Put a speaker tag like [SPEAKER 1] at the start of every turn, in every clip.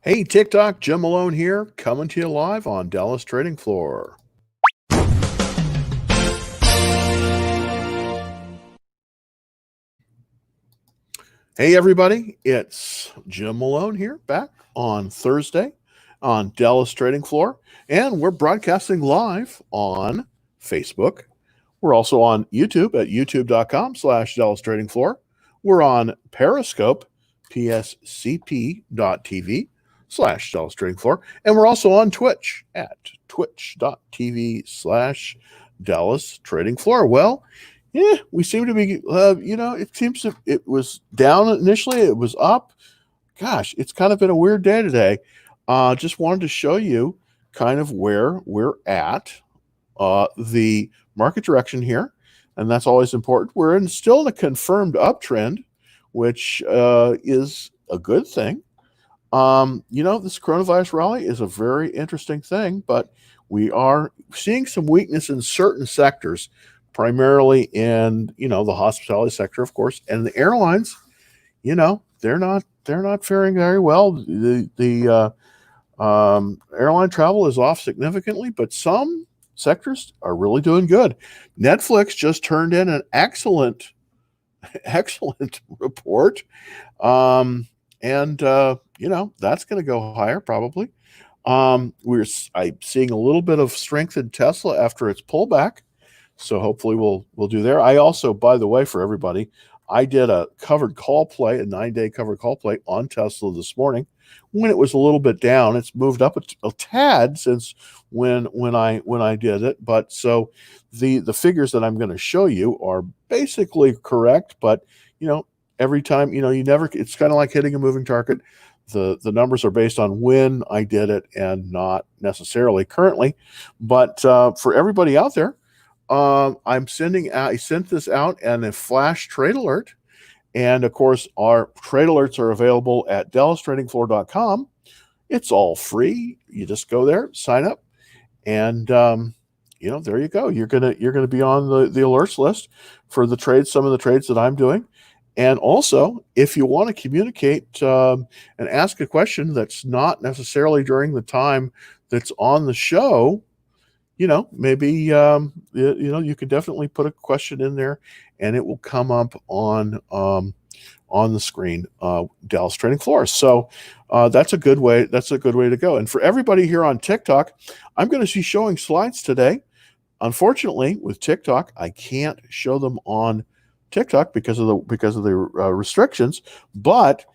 [SPEAKER 1] Hey, TikTok, Jim Malone here, coming to you live on Dallas Trading Floor. Hey, everybody, it's Jim Malone here, back on Thursday on Dallas Trading Floor, and we're broadcasting live on Facebook. We're also on YouTube at youtube.com/Dallas Trading Floor. We're on Periscope, pscp.tv/Dallas Trading Floor. And we're also on Twitch at twitch.tv/Dallas Trading Floor. Well, yeah, we seem to be, it seems it was down initially, it was up. Gosh, it's kind of been a weird day today. Just wanted to show you kind of where we're at, the market direction here, and that's always important. We're still in a confirmed uptrend, which is a good thing. This coronavirus rally is a very interesting thing, but we are seeing some weakness in certain sectors, primarily in the hospitality sector, of course, and the airlines. They're not faring very well. The airline travel is off significantly, but some sectors are really doing good. Netflix just turned in an excellent report. And that's going to go higher probably. I'm seeing a little bit of strength in Tesla after its pullback, so hopefully we'll do there. I also, by the way, for everybody, I did a covered call play, a 9-day covered call play on Tesla this morning when it was a little bit down. It's moved up a tad since when I did it, but so the figures that I'm going to show you are basically correct, but every time, it's kind of like hitting a moving target. The numbers are based on when I did it and not necessarily currently. But for everybody out there, I sent this out and a flash trade alert. And of course, our trade alerts are available at dallastradingfloor.com. It's all free. You just go there, sign up, and there you go. You're gonna be on the alerts list for the trades, some of the trades that I'm doing. And also, if you want to communicate and ask a question that's not necessarily during the time that's on the show, maybe you could definitely put a question in there, and it will come up on the screen, Dallas Trading Floor. So that's a good way. That's a good way to go. And for everybody here on TikTok, I'm going to be showing slides today. Unfortunately, with TikTok, I can't show them on TikTok because of the restrictions. But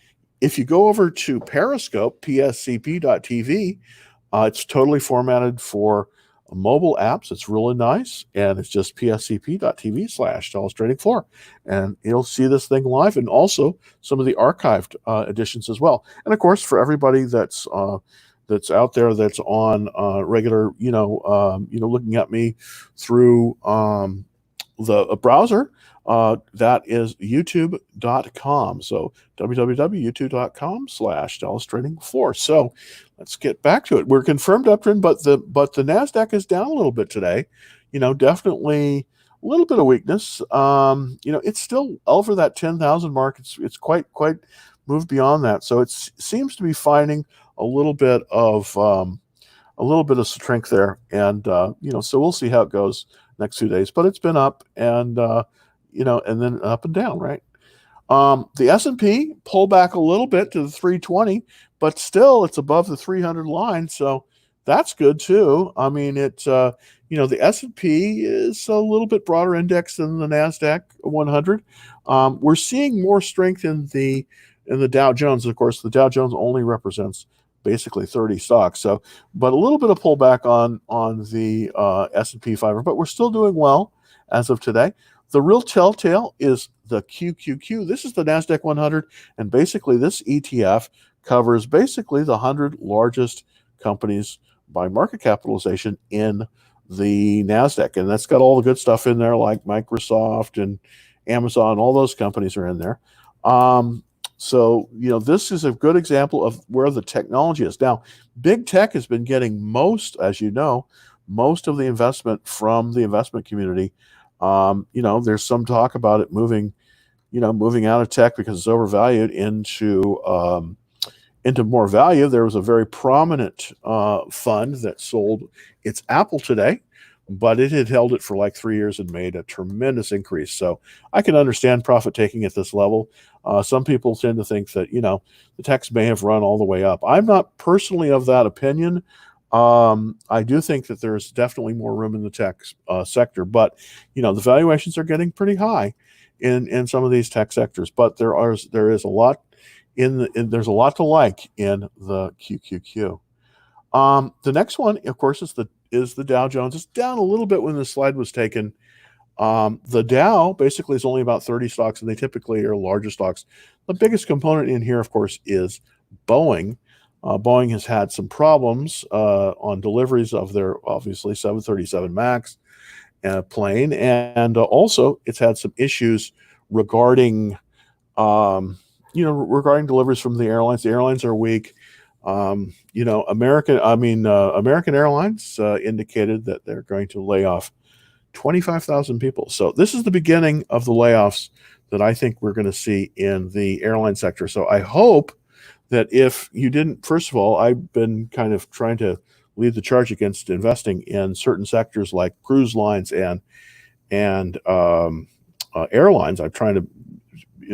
[SPEAKER 1] if you go over to Periscope, pscp.tv, it's totally formatted for mobile apps. It's really nice, and it's just pscp.tv/Dallas Trading Floor, and you'll see this thing live, and also some of the archived editions as well. And of course, for everybody that's out there that's on regular, looking at me through the browser, that is youtube.com. So www.youtube.com/Dallas Trading Floor. So let's get back to it. We're confirmed uptrend, but the NASDAQ is down a little bit today. Definitely a little bit of weakness. It's still over that 10,000 mark. It's quite moved beyond that. So it seems to be finding a little bit of strength there. And, so we'll see how it goes next 2 days, but it's been up and then up and down, right? The S&P pulled back a little bit to the 320, but still it's above the 300 line. So that's good too. I mean, the S&P is a little bit broader index than the NASDAQ 100. We're seeing more strength in the Dow Jones. Of course, the Dow Jones only represents basically 30 stocks. So, but a little bit of pullback on the S&P 500, but we're still doing well as of today. The real telltale is the QQQ. This is the NASDAQ 100, and basically this ETF covers basically the 100 largest companies by market capitalization in the NASDAQ, and that's got all the good stuff in there like Microsoft and Amazon. All those companies are in there. So, this is a good example of where the technology is. Now, big tech has been getting most of the investment from the investment community. There's some talk about it moving out of tech because it's overvalued into into more value, there was a very prominent fund that sold its Apple today, but it had held it for like 3 years and made a tremendous increase. So I can understand profit taking at this level. Some people tend to think that, the techs may have run all the way up. I'm not personally of that opinion. I do think that there's definitely more room in the tech sector, but the valuations are getting pretty high in some of these tech sectors. But there is a lot there's a lot to like in the QQQ. The next one, of course, is the Dow Jones. It's down a little bit when the slide was taken. The Dow basically is only about 30 stocks, and they typically are larger stocks. The biggest component in here, of course, is Boeing. Boeing has had some problems on deliveries of their, obviously, 737 MAX plane, and also it's had some issues regarding, regarding deliveries from the airlines. The airlines are weak. American Airlines indicated that they're going to lay off 25,000 people. So this is the beginning of the layoffs that I think we're going to see in the airline sector. So I hope that if you didn't, first of all, I've been kind of trying to lead the charge against investing in certain sectors like cruise lines and airlines. I'm trying to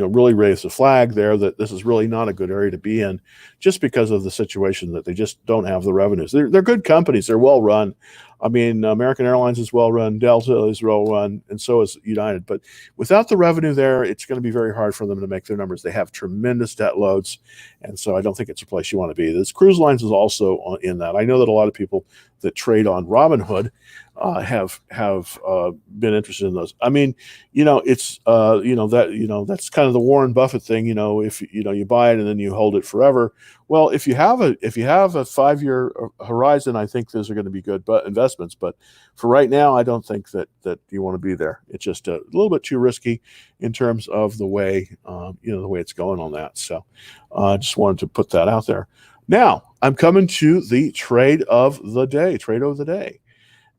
[SPEAKER 1] really raise the flag there that this is really not a good area to be in, just because of the situation that they just don't have the revenues. They're good companies. They're well run. I mean, American Airlines is well run, Delta is well run, and so is United. But without the revenue there, it's going to be very hard for them to make their numbers. They have tremendous debt loads, and so I don't think it's a place you want to be. This cruise lines is also in that. I know that a lot of people that trade on Robinhood have been interested in those. I mean, it's that's kind of the Warren Buffett thing. If you buy it and then you hold it forever. Well, if you have a 5-year horizon, I think those are going to be good investments. But for right now, I don't think that you want to be there. It's just a little bit too risky in terms of the way the way it's going on that. So I just wanted to put that out there. Now I'm coming to the trade of the day.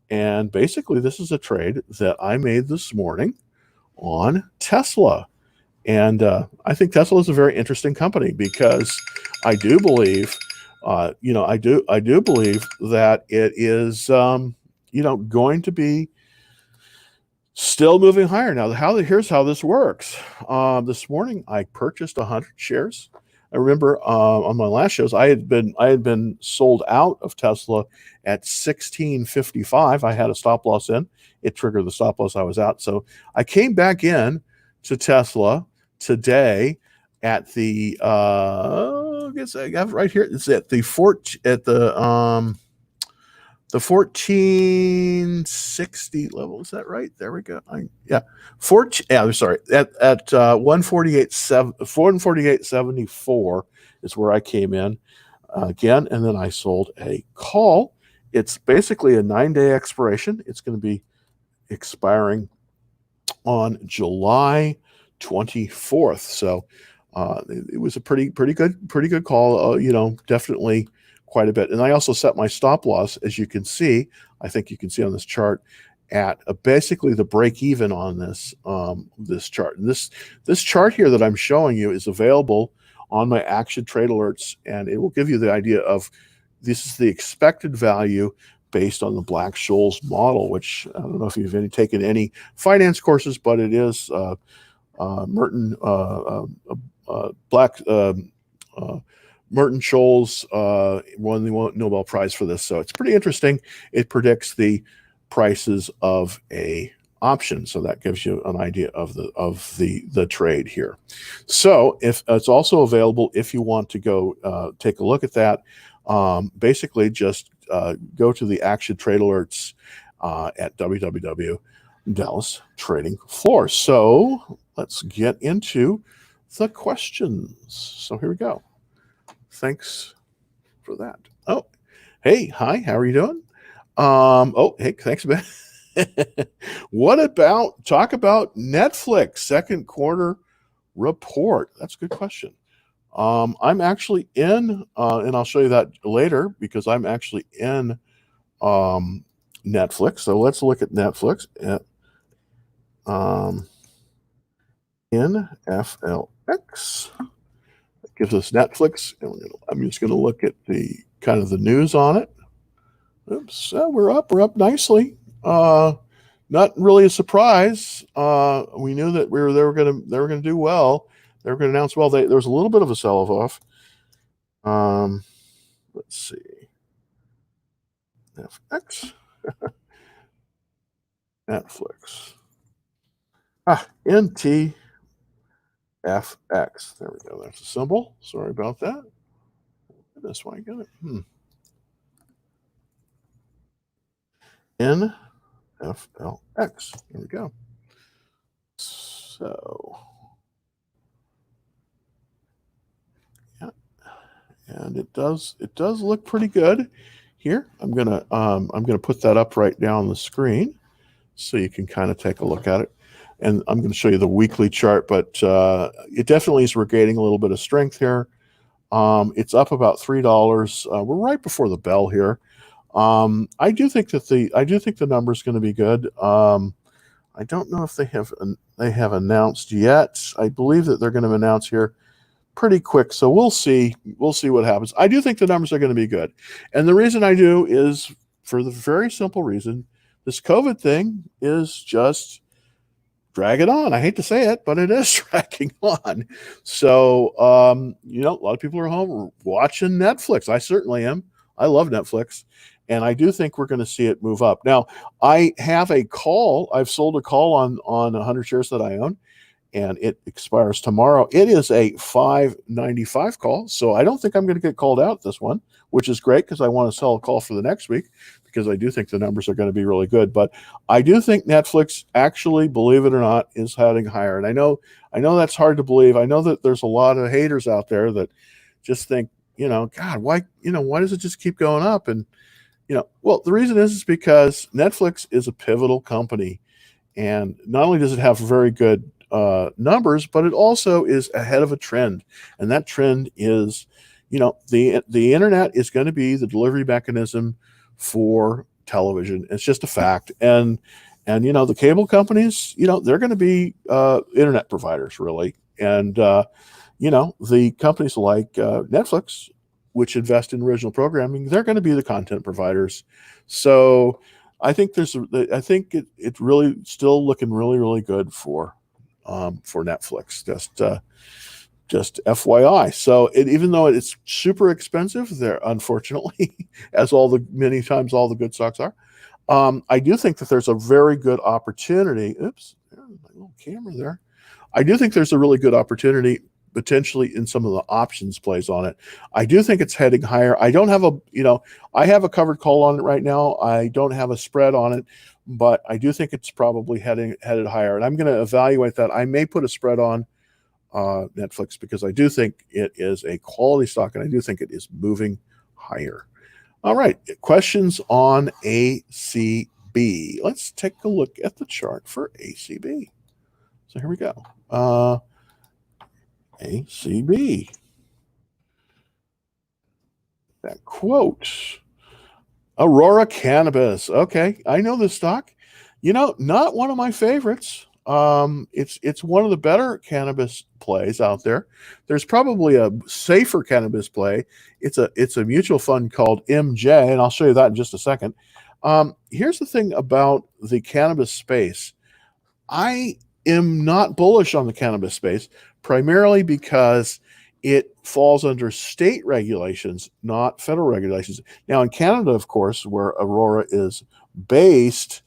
[SPEAKER 1] And basically, this is a trade that I made this morning on Tesla. And I think Tesla is a very interesting company because I do believe, I do believe that it is, going to be still moving higher. Now, here's how this works. This morning, I purchased 100 shares. I remember on my last shows, I had been sold out of Tesla at 16.55. I had a stop loss in. It triggered the stop loss. I was out. So I came back in to Tesla today at the I guess I have it right here. It's at the 1460 level. Is that right? There we go. Sorry. At 148.74 is where I came in again, and then I sold a call. It's basically a 9-day expiration. It's going to be expiring on July 24th. So it was a pretty good call. Definitely quite a bit. And I also set my stop loss, as you can see. I think you can see on this chart at basically the break even on this chart. And this chart here that I'm showing you is available on my Action Trade Alerts, and it will give you the idea of this is the expected value based on the Black-Scholes model, which I don't know if you've taken any finance courses, but it is Merton Scholes won the Nobel Prize for this. So it's pretty interesting. It predicts the prices of a option. So that gives you an idea of the trade here. So if it's also available, if you want to go take a look at that, basically just go to the Action Trade Alerts at www.Dallas Trading Floor. So let's get into the questions. So here we go. Thanks for that. Oh, hey, hi, how are you doing? Hey, thanks, Ben. Talk about Netflix second quarter report? That's a good question. I'm actually in, and I'll show you that later because I'm actually in Netflix. So let's look at Netflix at NFLX. gives us Netflix. And I'm just going to look at the kind of the news on it. Oops, we're up nicely. Not really a surprise. We knew that they were gonna do well. They were gonna announce well. There was a little bit of a sell-off. Let's see. FX. Netflix. NTFX. There we go. That's a symbol. Sorry about that. That's why I got it. NFLX. There we go. So, yeah, and it does look pretty good here. I'm gonna put that up right now on the screen so you can kind of take a look at it. And I'm going to show you the weekly chart, but it definitely is regaining a little bit of strength here. It's up about $3. We're right before the bell here. I do think the number is going to be good. I don't know if they have announced yet. I believe that they're going to announce here pretty quick, so we'll see what happens. I do think the numbers are going to be good, and the reason I do is for the very simple reason this COVID thing is just dragging on. I hate to say it, but it is dragging on. So a lot of people are home watching Netflix. I certainly am. I love Netflix. And I do think we're going to see it move up. Now, I have a call. I've sold a call on 100 shares that I own, and it expires tomorrow. It is a $5.95 call, so I don't think I'm going to get called out this one, which is great because I want to sell a call for the next week because I do think the numbers are going to be really good. But I do think Netflix actually, believe it or not, is heading higher. And I know that's hard to believe. I know that there's a lot of haters out there that just think, God, why does it just keep going up? And well, the reason is because Netflix is a pivotal company, and not only does it have very good numbers, but it also is ahead of a trend, and that trend is, the internet is going to be the delivery mechanism for television. It's just a fact, and the cable companies, they're going to be internet providers really, and the companies like Netflix, which invest in original programming, they're going to be the content providers. So I think it's really still looking really, really good for Netflix. Just FYI. So even though it's super expensive, there unfortunately, as many times all the good stocks are, I do think that there's a very good opportunity. Oops, there's my little camera there. I do think there's a really good opportunity potentially in some of the options plays on it. I do think it's heading higher. I don't have I have a covered call on it right now. I don't have a spread on it, but I do think it's probably headed higher. And I'm going to evaluate that. I may put a spread on Netflix because I do think it is a quality stock and I do think it is moving higher. All right, questions on ACB. Let's take a look at the chart for ACB. So here we go. ACB. That quote. Aurora Cannabis. Okay, I know this stock. Not one of my favorites. It's one of the better cannabis plays out there. There's probably a safer cannabis play. It's a mutual fund called MJ, and I'll show you that in just a second. Here's the thing about the cannabis space. I am not bullish on the cannabis space, primarily because it falls under state regulations, not federal regulations. Now, in Canada, of course, where Aurora is based,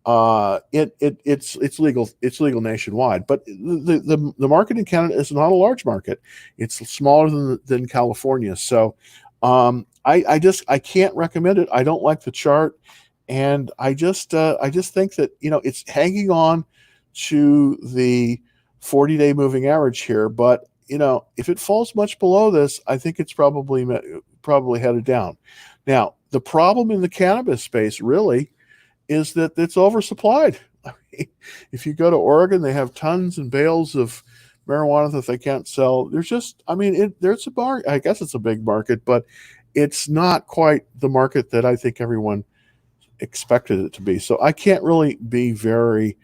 [SPEAKER 1] it's legal. It's legal nationwide, but the market in Canada is not a large market. It's smaller than California. So, I can't recommend it. I don't like the chart, and I just think that it's hanging on to the 40-day moving average here, but if it falls much below this, I think it's probably headed down. Now, the problem in the cannabis space really is that it's oversupplied. I mean, if you go to Oregon, they have tons and bales of marijuana that they can't sell. There's just, there's a bar. I guess it's a big market, but it's not quite the market that I think everyone expected it to be. So I can't really be very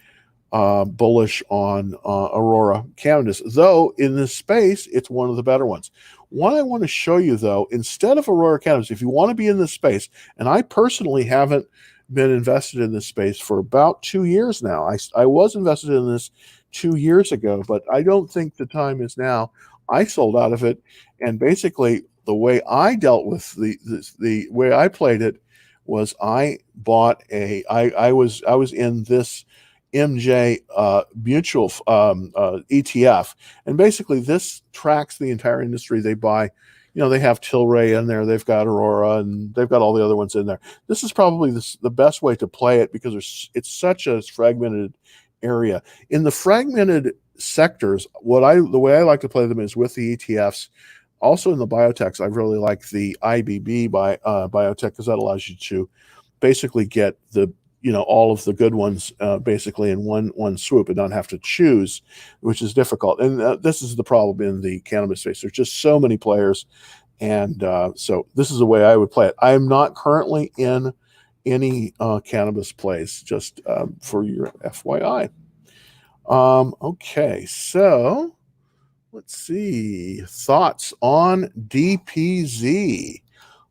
[SPEAKER 1] bullish on Aurora cannabis, though in this space, it's one of the better ones. What I want to show you, though, instead of Aurora cannabis, if you want to be in this space, and I personally haven't been invested in this space for about 2 years now. I was invested in this 2 years ago, but I don't think the time is now. I sold out of it, and basically the way I dealt with the way I played it was I bought I was in this MJ mutual ETF, and basically this tracks the entire industry. They buy, they have Tilray in there, they've got Aurora, and they've got all the other ones in there. This is probably the best way to play it because it's such a fragmented area. In the fragmented sectors, the way I like to play them is with the ETFs. Also in the biotechs, I really like the IBB biotech because that allows you to basically get all of the good ones basically in one swoop and not have to choose, which is difficult. And this is the problem in the cannabis space. There's just so many players, and so this is the way I would play it. I am not currently in any cannabis plays, just for your FYI. Okay, so let's see. Thoughts on DPZ.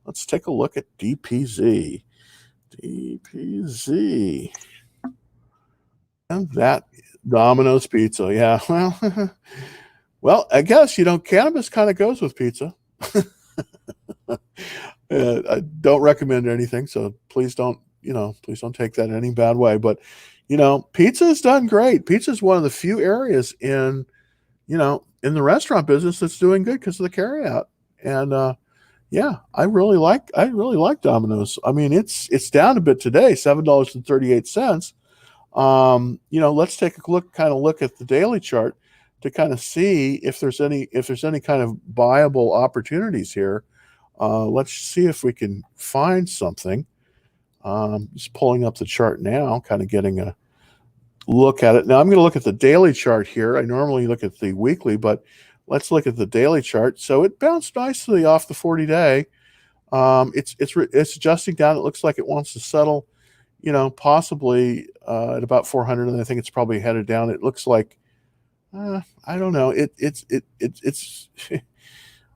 [SPEAKER 1] Let's take a look at DPZ. DPZ. And that Domino's Pizza. Yeah, well, I guess, cannabis kind of goes with pizza. I don't recommend anything, so please don't take that in any bad way. But, pizza has done great. Pizza is one of the few areas in the restaurant business that's doing good because of the carryout. And yeah, I really like Domino's. I mean, it's down a bit today, $7.38. Let's take a look at the daily chart to kind of see if there's any kind of viable opportunities here. Let's see if we can find something. Just pulling up the chart now, kind of getting a look at it. Now I'm going to look at the daily chart here. I normally look at the weekly, but let's look at the daily chart. So it bounced nicely off the 40-day. It's adjusting down. It looks like it wants to settle, possibly at about 400, and I think it's probably headed down. It looks like I don't know. It's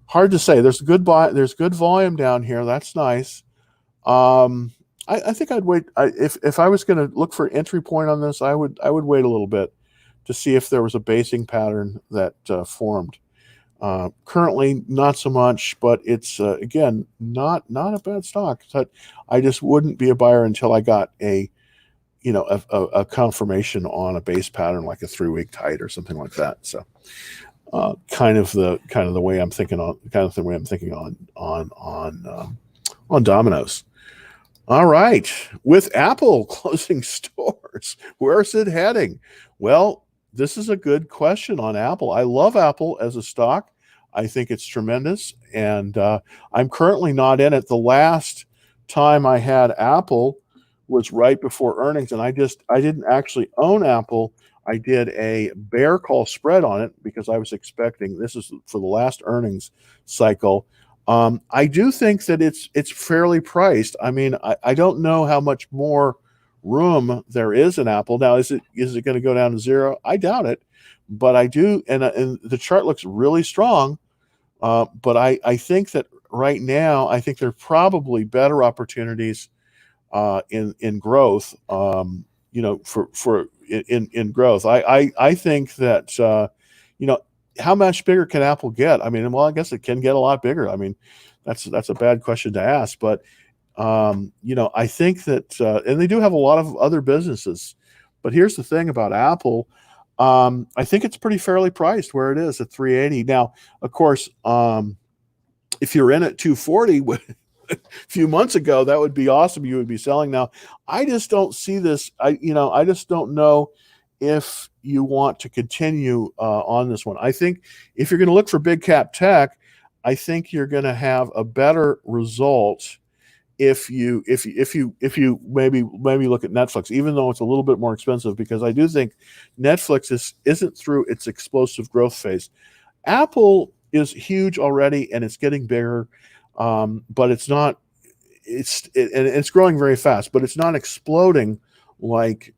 [SPEAKER 1] hard to say. There's good volume down here. That's nice. I think I'd wait. If I was going to look for an entry point on this, I would wait a little bit to see if there was a basing pattern that formed. Currently, not so much, but it's again not a bad stock. I just wouldn't be a buyer until I got a confirmation on a base pattern, like a 3-week tight or something like that. So, kind of the way I'm thinking on Domino's. All right, with Apple closing stores, where's it heading? Well, this is a good question on Apple. I love Apple as a stock. I think it's tremendous, and I'm currently not in it. The last time I had Apple was right before earnings, and I didn't actually own Apple. I did a bear call spread on it because I was expecting, this is for the last earnings cycle. I do think that it's fairly priced. I mean, I don't know how much more room there is in Apple. Now, is it going to go down to zero? I doubt it, but I do, and the chart looks really strong. But I think that right now, I think there are probably better opportunities in growth. In growth, I think that how much bigger can Apple get? I mean, well, I guess it can get a lot bigger. I mean, that's a bad question to ask, but I think that, and they do have a lot of other businesses. But here's the thing about Apple. I think it's pretty fairly priced where it is at 380. Now, of course, if you're in at 240 a few months ago, that would be awesome. You would be selling now. I just don't see this. I just don't know if you want to continue on this one. I think if you're going to look for big cap tech, I think you're going to have a better result if you maybe look at Netflix, even though it's a little bit more expensive, because I do think Netflix isn't through its explosive growth phase. Apple is huge already, and it's getting bigger, but it's not. It's growing very fast, but it's not exploding like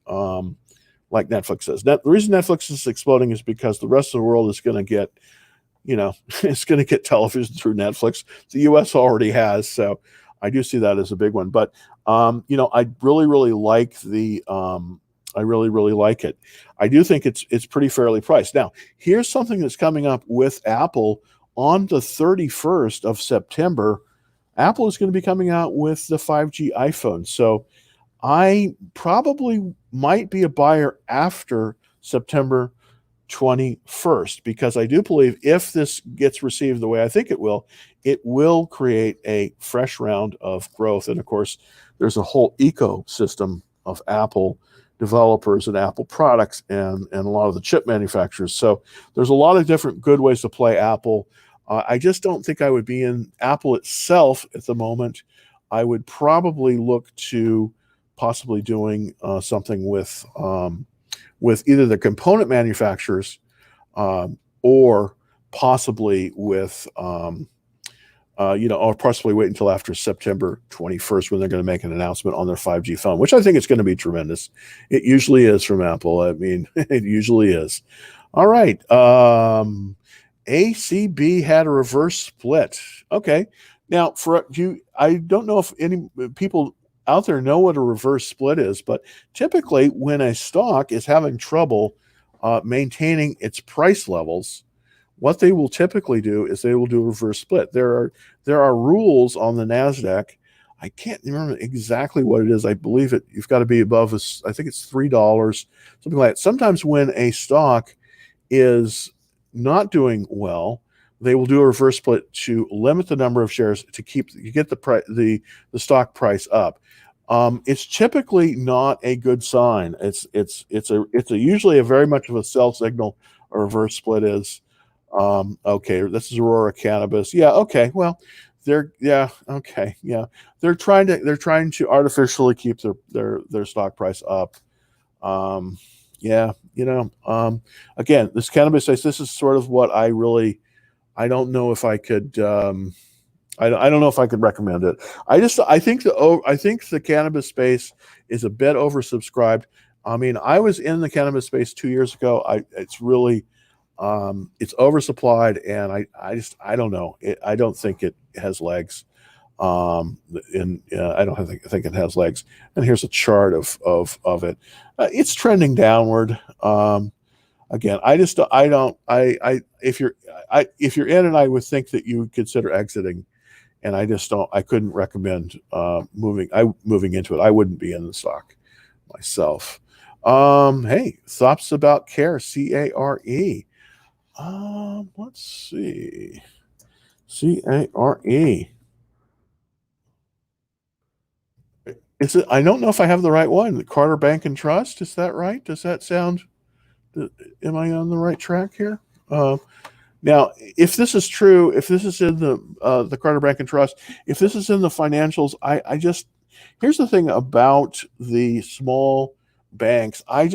[SPEAKER 1] like Netflix is. The reason Netflix is exploding is because the rest of the world is going to get, it's going to get television through Netflix. The U.S. already has, so I do see that as a big one. But I really, really like I really, really like it. I do think it's pretty fairly priced. Now, here's something that's coming up with Apple on the 31st of September. Apple is going to be coming out with the 5G iPhone. So I probably might be a buyer after September 21st, because I do believe if this gets received the way I think it will create a fresh round of growth. And of course, there's a whole ecosystem of Apple developers and Apple products and a lot of the chip manufacturers. So there's a lot of different good ways to play Apple. I just don't think I would be in Apple itself at the moment. I would probably look to possibly doing something with either the component manufacturers or possibly with or possibly wait until after September 21st when they're going to make an announcement on their 5G phone, which I think is going to be tremendous. It usually is from Apple. I mean, it usually is. All right. ACB had a reverse split. Okay. Now, for you, I don't know if any people out there know what a reverse split is, but typically when a stock is having trouble maintaining its price levels, what they will typically do is they will do a reverse split. There are rules on the NASDAQ. I can't remember exactly what it is. I believe you've got to be above I think it's $3, something like that. Sometimes when a stock is not doing well, they will do a reverse split to limit the number of shares to get the stock price up. It's typically not a good sign. It's usually a very much of a sell signal. A reverse split is. Okay, this is Aurora Cannabis. Yeah, okay. Well, they're trying to artificially keep their stock price up. Again, this cannabis space, this is sort of what I don't know if I could I don't know if I could recommend it. I think the cannabis space is a bit oversubscribed. I mean, I was in the cannabis space 2 years ago. It's really it's oversupplied, and I don't know. I don't think it has legs. I don't think it has legs. And here's a chart of it. It's trending downward. Again, if you're in it, I would think that you would consider exiting, and I couldn't recommend moving into it. I wouldn't be in the stock myself. Hey, thoughts about CARE, CARE. Let's see. CARE. Is it? I don't know if I have the right one. The Carter Bank and Trust. Is that right? Does that sound? Am I on the right track here? Now, if this is true, if this is in the Carter Bank and Trust, if this is in the financials, here's the thing about the small banks. I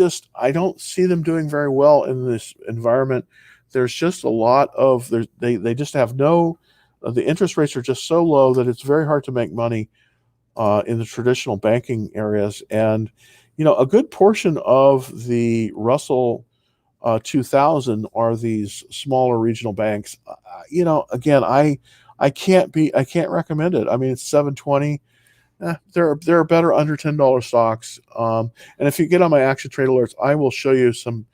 [SPEAKER 1] don't see them doing very well in this environment. There's just a lot of they just have the interest rates are just so low that it's very hard to make money in the traditional banking areas. And a good portion of the Russell 2000 are these smaller regional banks. Again, I can't recommend it. I mean, it's 720. There are better under $10 stocks. And if you get on my Action Trade Alerts, I will show you some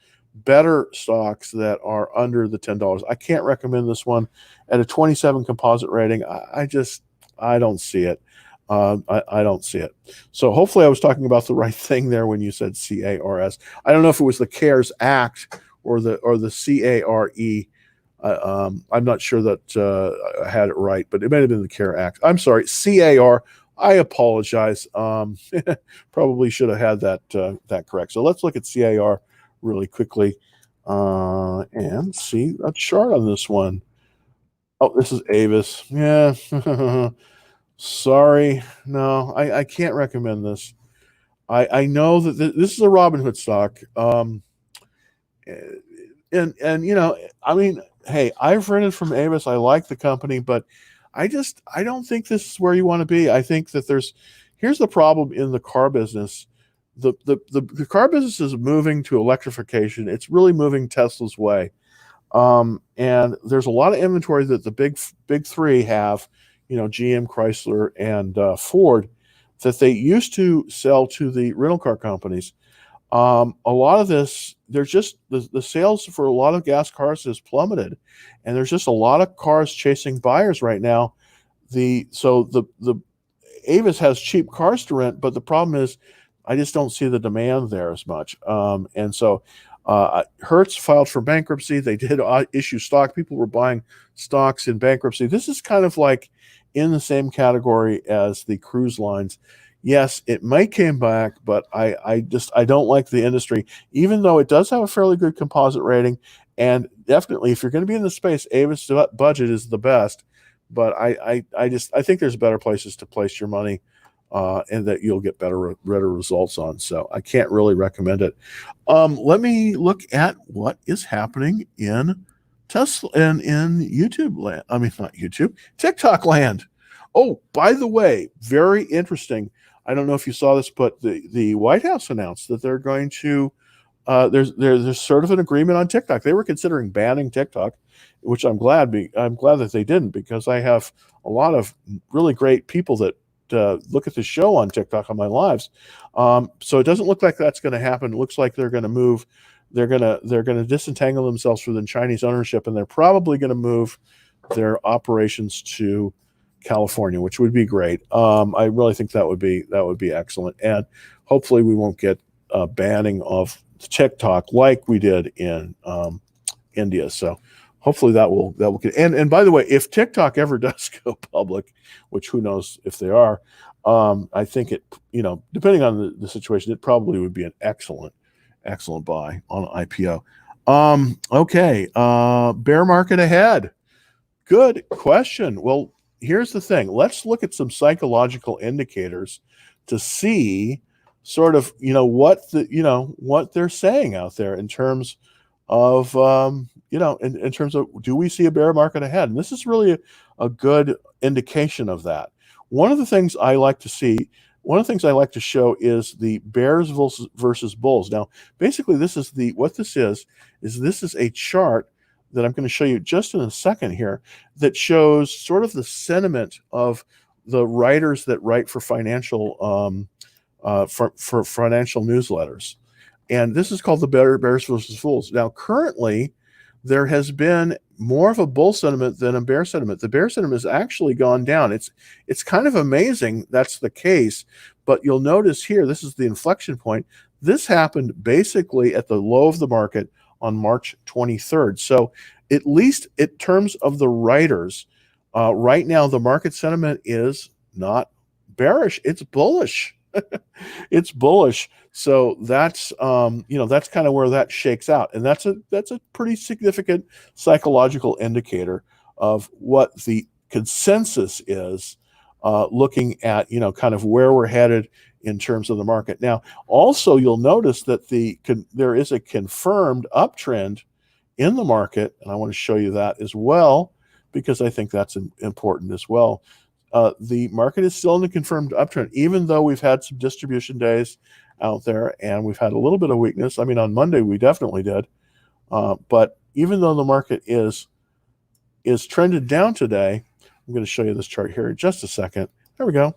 [SPEAKER 1] better stocks that are under the $10. I can't recommend this one at a 27 composite rating. I don't see it. I don't see it. So hopefully I was talking about the right thing there when you said CARS. I don't know if it was the CARES Act or the CARE. I'm not sure that I had it right, but it might have been the CARE Act. I'm sorry, CAR. I apologize. Probably should have had that correct. So let's look at CAR really quickly and see a chart on this one. Oh, this is Avis. Yeah. Sorry. No, I can't recommend this. I know that this is a Robinhood stock. I mean, hey, I've rented from Avis. I like the company, but I don't think this is where you want to be. I think that here's the problem in the car business. the car business is moving to electrification. It's really moving Tesla's way. And there's a lot of inventory that the big three have, GM, Chrysler, and Ford, that they used to sell to the rental car companies. A lot of this, there's just the sales for a lot of gas cars has plummeted, and there's just a lot of cars chasing buyers right now. The Avis has cheap cars to rent, but the problem is, I just don't see the demand there as much. And so Hertz filed for bankruptcy. They did issue stock. People were buying stocks in bankruptcy. This is kind of like in the same category as the cruise lines. Yes, it might came back, but I don't like the industry, even though it does have a fairly good composite rating. And definitely, if you're going to be in the space, Avis budget is the best. But I think there's better places to place your money, and that you'll get better results on. So I can't really recommend it. Let me look at what is happening in Tesla and in YouTube land. I mean, not YouTube, TikTok land. Oh, by the way, very interesting. I don't know if you saw this, but the White House announced that they're going to there's sort of an agreement on TikTok. They were considering banning TikTok, which I'm glad that they didn't, because I have a lot of really great people that look at the show on TikTok on my lives. So it doesn't look like that's going to happen. It looks like they're going to move. They're going to disentangle themselves from the Chinese ownership, and they're probably going to move their operations to California, which would be great. I really think that would be excellent, and hopefully we won't get a banning of TikTok like we did in India. So hopefully that will get. And by the way, if TikTok ever does go public, which who knows if they are, I think it, depending on the situation, it probably would be an excellent buy on IPO. Okay, bear market ahead. Good question. Well, here's the thing. Let's look at some psychological indicators to see sort of, what they're saying out there in terms of, in terms of, do we see a bear market ahead? And this is really a good indication of that. One of the things I like to show is the bears versus bulls. Now, basically, this is a chart that I'm going to show you just in a second here that shows sort of the sentiment of the writers that write for financial for financial newsletters. And this is called the bears versus bulls. Now, currently, there has been more of a bull sentiment than a bear sentiment. The bear sentiment has actually gone down. It's kind of amazing that's the case, but you'll notice here, this is the inflection point. This happened basically at the low of the market on March 23rd. So at least in terms of the writers, right now the market sentiment is not bearish, it's bullish. It's bullish. So that's that's kind of where that shakes out, and that's a pretty significant psychological indicator of what the consensus is, looking at kind of where we're headed in terms of the market. Now, also you'll notice that there is a confirmed uptrend in the market, and I want to show you that as well, because I think that's important as well. The market is still in the confirmed uptrend, even though we've had some distribution days out there and we've had a little bit of weakness. I mean, on Monday we definitely did, but even though the market is trended down today, I'm going to show you this chart here in just a second. There we go.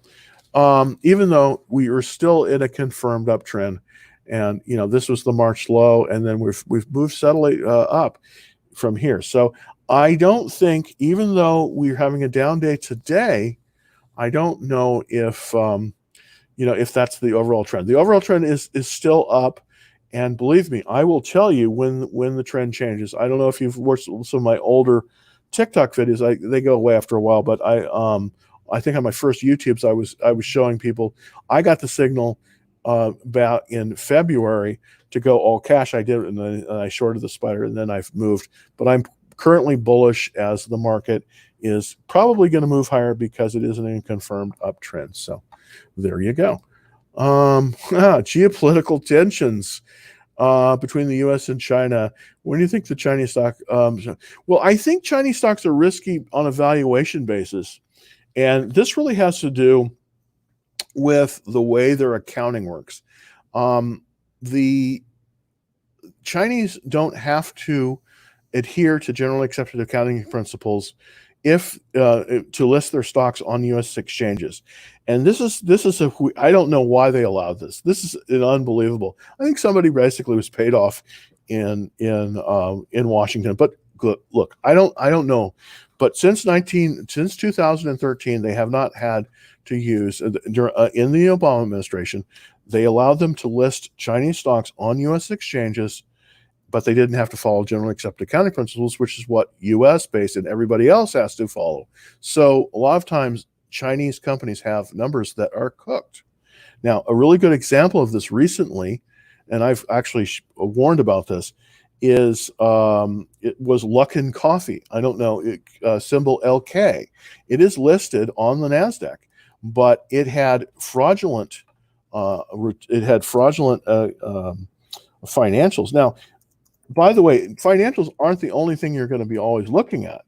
[SPEAKER 1] Even though we are still in a confirmed uptrend, and this was the March low, and then we've moved steadily up from here. So I don't think, even though we're having a down day today, I don't know if if that's the overall trend. The overall trend is still up, and believe me, I will tell you when the trend changes. I don't know if you've watched some of my older TikTok videos. They go away after a while, but I think on my first YouTubes I was showing people. I got the signal about in February to go all cash. I did it, and then I shorted the spider, and then I've moved. But I'm currently bullish, as the market is probably going to move higher because it is an unconfirmed uptrend. So there you go. Geopolitical tensions between the U.S. and China. When do you think the Chinese stock? Well, I think Chinese stocks are risky on a valuation basis, and this really has to do with the way their accounting works. The Chinese don't have to adhere to generally accepted accounting principles if to list their stocks on U.S. exchanges. And this is I don't know why they allowed this. This is unbelievable. I think somebody basically was paid off in Washington. But look, I don't know. But since 2013, they have not had to use in the Obama administration. They allowed them to list Chinese stocks on U.S. exchanges, but they didn't have to follow generally accepted accounting principles, which is what U.S. based and everybody else has to follow. So a lot of times Chinese companies have numbers that are cooked. Now, a really good example of this recently, and I've actually warned about this, is it was Luckin Coffee. I don't know, symbol LK. It is listed on the NASDAQ, but it had fraudulent financials. Now, by the way, financials aren't the only thing you're going to be always looking at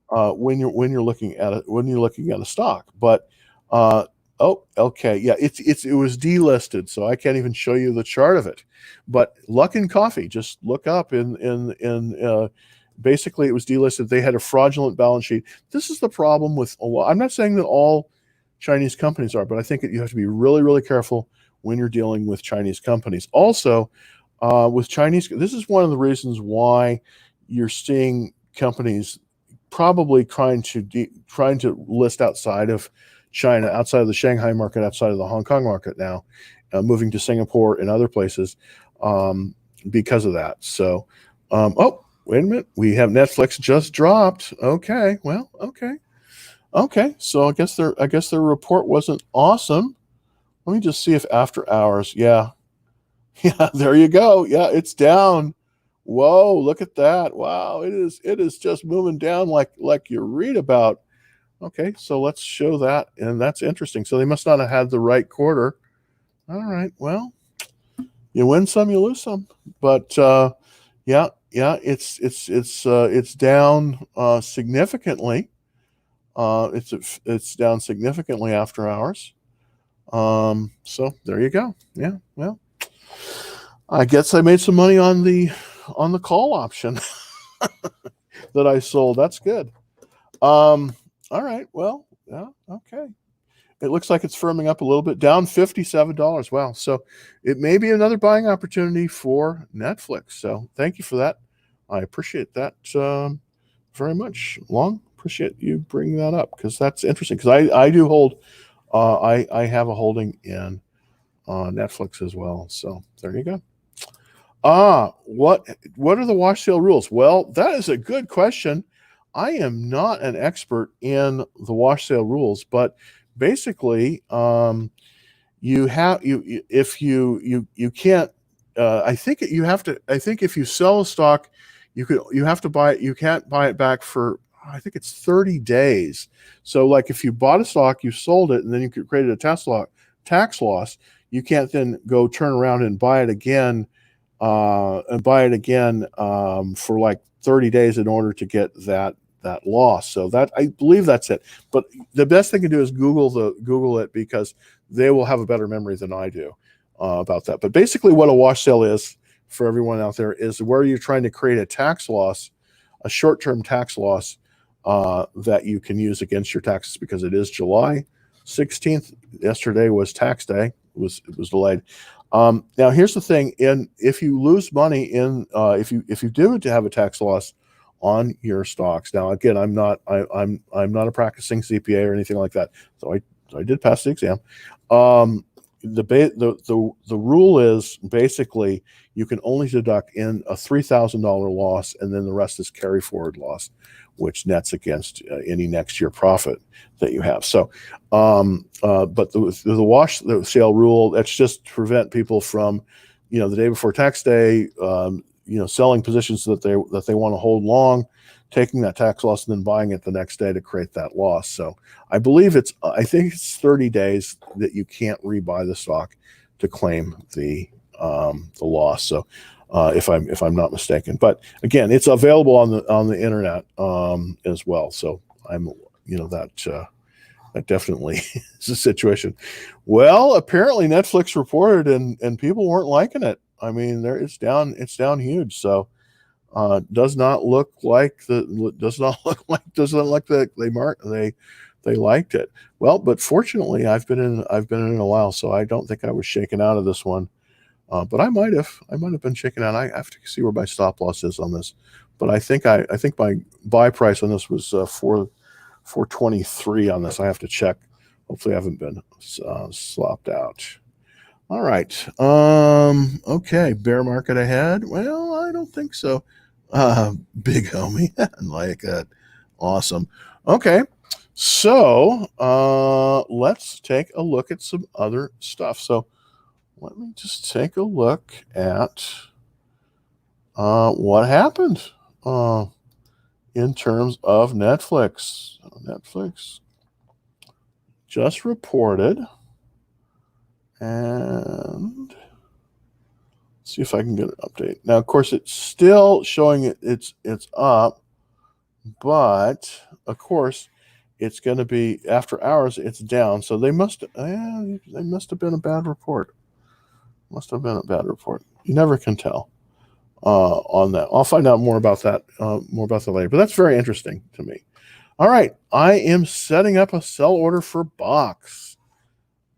[SPEAKER 1] when you're looking at a stock. But LK, yeah, it was delisted, so I can't even show you the chart of it. But Luckin Coffee, just look up basically it was delisted. They had a fraudulent balance sheet. This is the problem with a lot. I'm not saying that all Chinese companies are, but I think that you have to be really, really careful when you're dealing with Chinese companies. Also, with Chinese, this is one of the reasons why you're seeing companies probably trying to list outside of China, outside of the Shanghai market, outside of the Hong Kong market now, moving to Singapore and other places because of that. So, oh, wait a minute, we have Netflix just dropped. Okay, well, okay. So I guess their report wasn't awesome. Let me just see if after hours, yeah, there you go. Yeah, it's down. Whoa, look at that. Wow, it is just moving down like you read about. Okay, so let's show that, and that's interesting. So they must not have had the right quarter. All right, well, you win some, you lose some. But yeah, it's down significantly. It's down significantly after hours. So there you go. Yeah, well, I guess I made some money on the call option that I sold. That's good. All right. Well, yeah. Okay. It looks like it's firming up a little bit, down $57. Wow. So it may be another buying opportunity for Netflix. So thank you for that. I appreciate that very much. Long, appreciate you bringing that up because that's interesting. Because I do hold, I have a holding in Netflix as well. So there you go. What are the wash sale rules? Well, that is a good question. I am not an expert in the wash sale rules, but basically, you can't. I think you have to. I think if you sell a stock, you have to buy it. You can't buy it back for. I think it's 30 days. So, like if you bought a stock, you sold it, and then you created a tax loss. You can't then go turn around and buy it again. For like 30 days in order to get that loss. So that I believe that's it. But the best thing to do is Google it because they will have a better memory than I do about that. But basically, what a wash sale is for everyone out there is where you're trying to create a tax loss, a short-term tax loss that you can use against your taxes because it is July 16th. Yesterday was tax day. It was delayed. Now here's the thing: if you lose money if you do to have a tax loss on your stocks. Now again, I'm not a practicing CPA or anything like that, so I did pass the exam. The rule is basically you can only deduct in a $3,000 loss, and then the rest is carry forward loss, which nets against any next year profit that you have. So, but the wash sale rule, that's just to prevent people from, the day before tax day, selling positions that they want to hold long, taking that tax loss and then buying it the next day to create that loss. So I believe I think it's 30 days that you can't rebuy the stock to claim the loss. So if I'm not mistaken, but again, it's available on the internet as well. So I'm that definitely is a situation. Well, apparently Netflix reported and people weren't liking it. I mean, it's down huge. So does not look like does not look that they liked it. Well, but fortunately, I've been in a while, so I don't think I was shaken out of this one. But I might have been shaken out. I have to see where my stop loss is on this. But I think my buy price on this was 423 on this. I have to check. Hopefully, I haven't been slopped out. All right. Okay. Bear market ahead. Well, I don't think so. Big homie. Like that. Awesome. Okay. So let's take a look at some other stuff. So let me just take a look at what happened in terms of Netflix. Netflix just reported, and see if I can get an update. Now, of course, it's still showing it's up, but of course, it's going to be after hours. It's down, so they must have been a bad report. Must have been a bad report. You never can tell on that. I'll find out more about that later. But that's very interesting to me. All right, I am setting up a sell order for Box.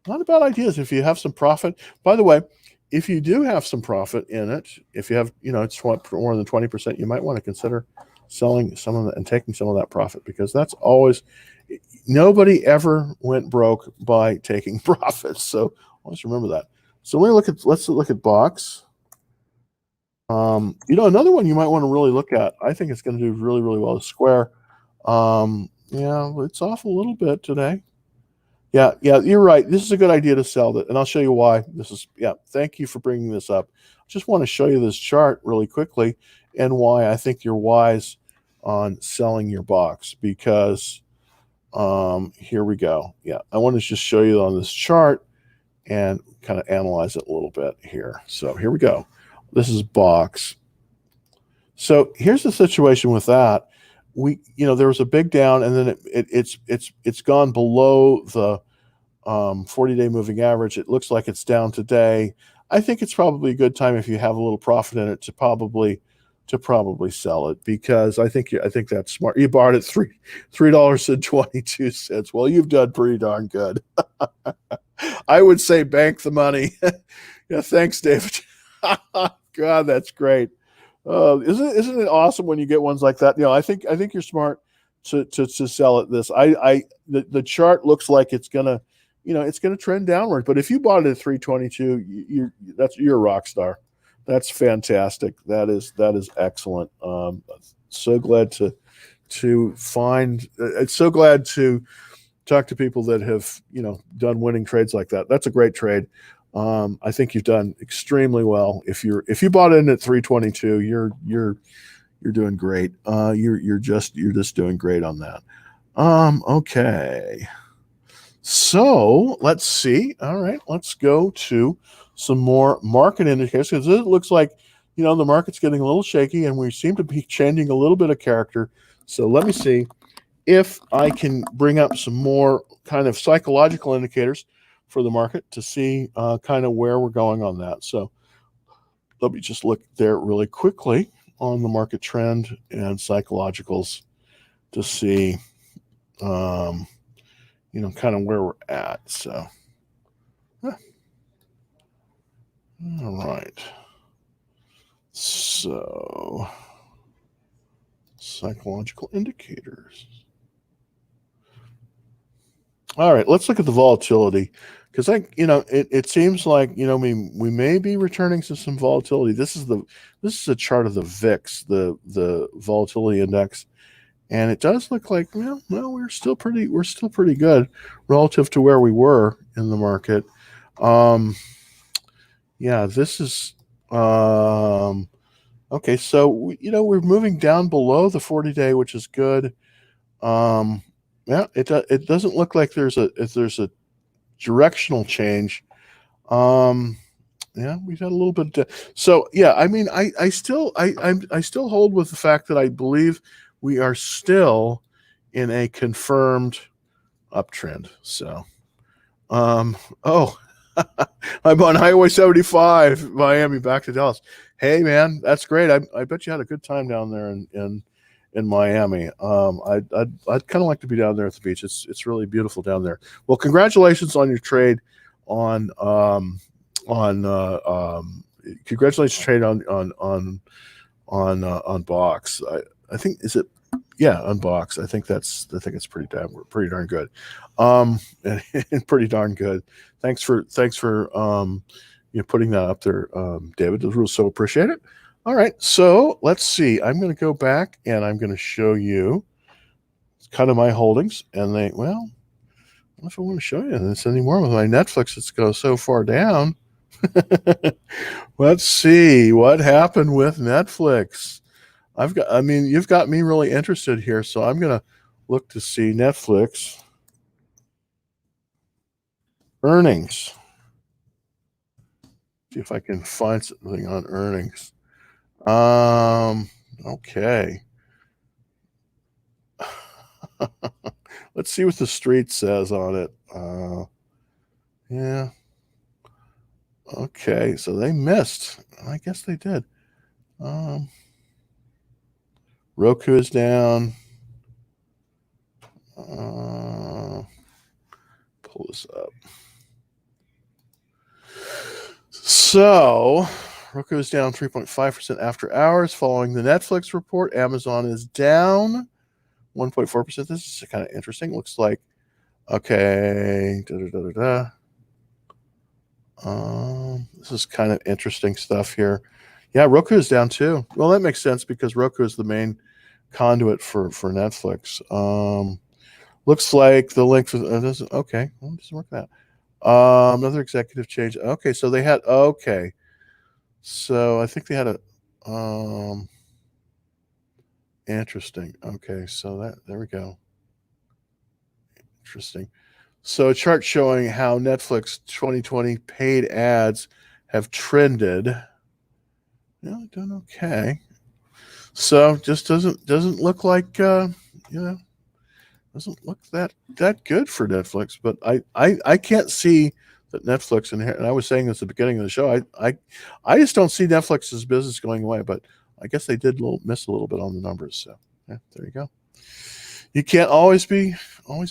[SPEAKER 1] Not a bad idea if you have some profit. By the way, if you do have some profit in it, if you have, it's more than 20%, you might want to consider selling some of that and taking some of that profit, because that's always, nobody ever went broke by taking profits. So always remember that. So let's look at Box. Another one you might want to really look at, I think it's going to do really, really well, is Square. Yeah, it's off a little bit today. Yeah, you're right. This is a good idea to sell that, and I'll show you why. Thank you for bringing this up. I just want to show you this chart really quickly and why I think you're wise on selling your Box, because here we go. Yeah, I want to just show you on this chart and kind of analyze it a little bit here. So here we go. This is Box. So here's the situation with that. There was a big down, and then it's gone below the 40-day moving average. It looks like it's down today. I think it's probably a good time, if you have a little profit in it, to probably sell it, because I think that's smart. You bought it $3.22. Well, you've done pretty darn good. I would say bank the money. Yeah, thanks, David. God, that's great. Isn't it awesome when you get ones like that? I think you're smart to sell at this. The chart looks like it's gonna trend downward. But if you bought it at 322, you're a rock star. That's fantastic. That is excellent. So glad to find. It's so glad to talk to people that have done winning trades like that. That's a great trade. I think you've done extremely well. If you bought in at 322, you're doing great. You're just doing great on that. Okay. So let's see. All right, let's go to some more market indicators, because it looks like the market's getting a little shaky, and we seem to be changing a little bit of character. So let me see if I can bring up some more kind of psychological indicators for the market to see kind of where we're going on that. So let me just look there really quickly on the market trend and psychologicals to see, kind of where we're at. So, all right. So, psychological indicators. All right, let's look at the volatility, because it seems like we may be returning to some volatility. This is a chart of the VIX, the volatility index, and it does look like we're still pretty good relative to where we were in the market. This is okay. So we're moving down below the 40-day, which is good. It doesn't look like there's a directional change. We've had a little bit. So yeah, I mean, I still hold with the fact that I believe we are still in a confirmed uptrend. So, oh, I'm on Highway 75, Miami, back to Dallas. Hey, man, that's great. I bet you had a good time down there in Miami. I'd kind of like to be down there at the beach. It's really beautiful down there. Well, congratulations on your trade on on congratulations trade on Box. I think is it on Box. I think it's pretty darn good. And pretty darn good. Thanks for putting that up there, David. We'll so appreciate it. All right, so let's see. I'm going to go back and I'm going to show you kind of my holdings, and I don't know if I want to show you this anymore with my Netflix. It's go so far down. Let's see what happened with Netflix. You've got me really interested here, so I'm going to look to see Netflix earnings. See if I can find something on earnings. Okay. Let's see what the street says on it. Yeah. Okay, so they missed. I guess they did. Roku is down. Pull this up. So, Roku is down 3.5% after hours following the Netflix report. Amazon is down 1.4%. This is kind of interesting. Looks like, okay, this is kind of interesting stuff here. Yeah, Roku is down too. Well, that makes sense because Roku is the main conduit for Netflix. Looks like the link for doesn't okay. Well, it doesn't work that. Another executive change. Okay, so they had so I think they had a interesting. Okay, so there we go. Interesting. So a chart showing how Netflix 2020 paid ads have trended. Yeah, done okay. So just doesn't look like doesn't look that good for Netflix. But I can't see that Netflix, and I was saying this at the beginning of the show, I just don't see Netflix's business going away. But I guess they did miss a little bit on the numbers. So yeah, there you go. You can't always be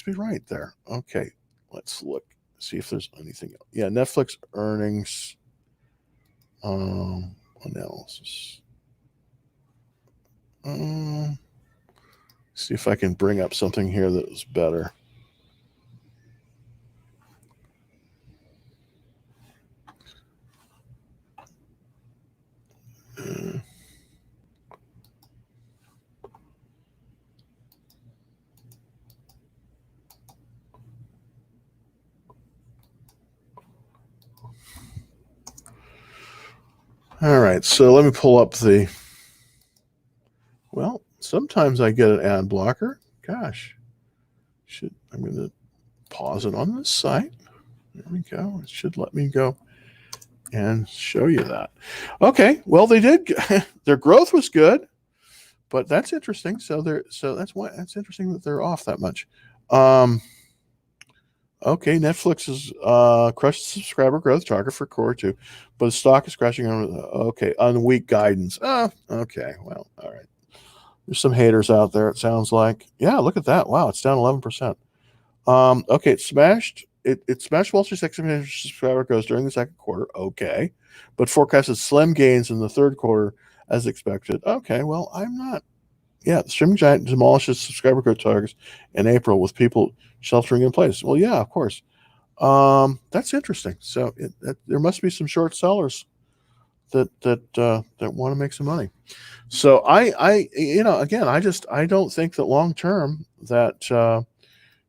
[SPEAKER 1] right there. Okay, let's look, see if there's anything else. Yeah, Netflix earnings analysis. See if I can bring up something here that is better. All right, so let me pull up well, sometimes I get an ad blocker. Gosh, I'm going to pause it on this site. There we go. It should let me go and show you that. Okay, well, they did. Their growth was good, but that's interesting. So that's interesting that they're off that much. Okay, Netflix has crushed subscriber growth target for quarter 2, but the stock is crashing on weak guidance. Okay, well, all right. There's some haters out there, it sounds like. Yeah, look at that. Wow, it's down 11%. Okay, it smashed Wall Street's subscriber growth during the second quarter. Okay, but forecasted slim gains in the third quarter as expected. Okay, well, I'm not. Yeah, the streaming giant demolishes subscriber growth targets in April with people sheltering in place. Well, yeah, of course. That's interesting. So there must be some short sellers that want to make some money. So I don't think that long term that